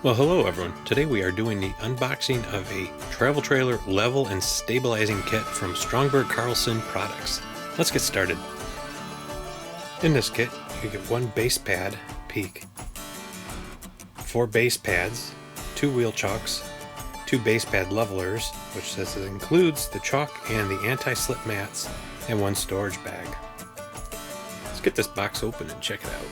Well, hello everyone. Today we are doing the unboxing of a travel trailer level and stabilizing kit from Stromberg Carlson products. Let's get started. In this kit, you get one base pad, peak, 4 base pads, 2 wheel chocks, 2 base pad levelers, which says it includes the chalk and the anti-slip mats, and 1 storage bag. Let's get this box open and check it out.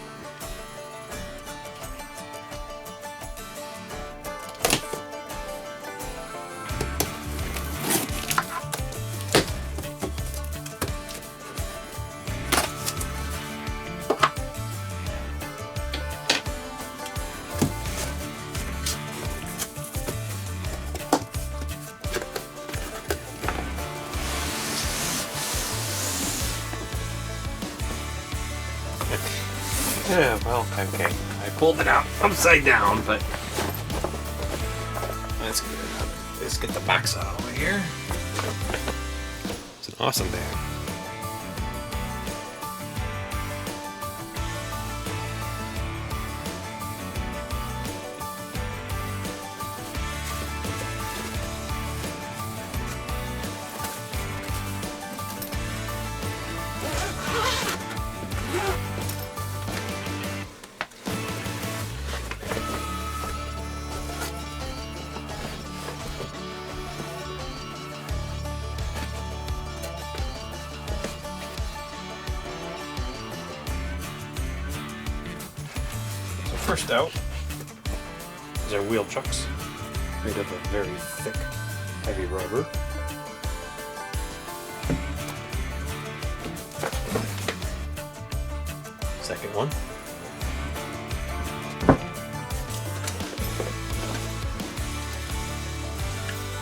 Yeah, well, okay. I pulled it out upside down, but that's good. Let's get the box out of here. It's an awesome bag. First out is our wheel chucks, made of a very thick, heavy rubber. Second one.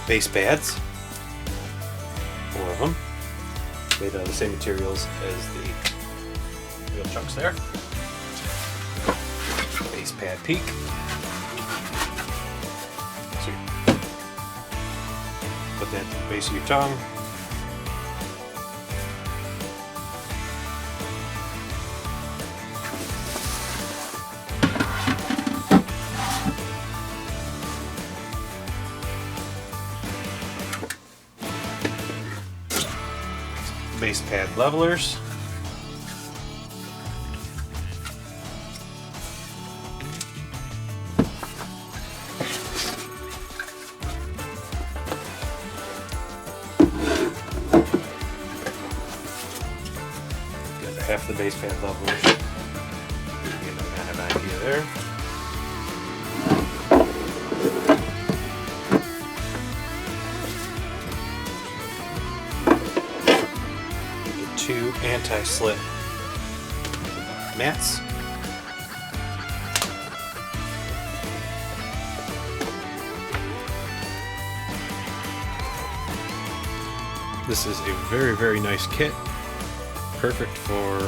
Base pads, 4 of them, made of the same materials as the wheel chucks there. Base pad peak. So put that to the base of your tongue. Base pad levelers. Half the base pad levelers. Get a kind of idea there. Get 2 anti-slip mats. This is a very, very nice kit. Perfect for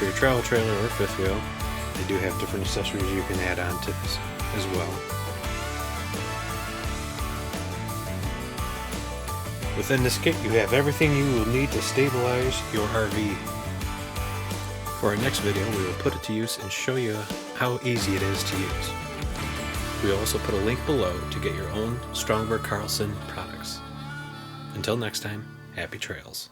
your travel trailer or fifth wheel. They do have different accessories you can add on to this as well. Within this kit you have everything you will need to stabilize your RV. For our next video we will put it to use and show you how easy it is to use. We will also put a link below to get your own Stromberg Carlson products. Until next time, happy trails.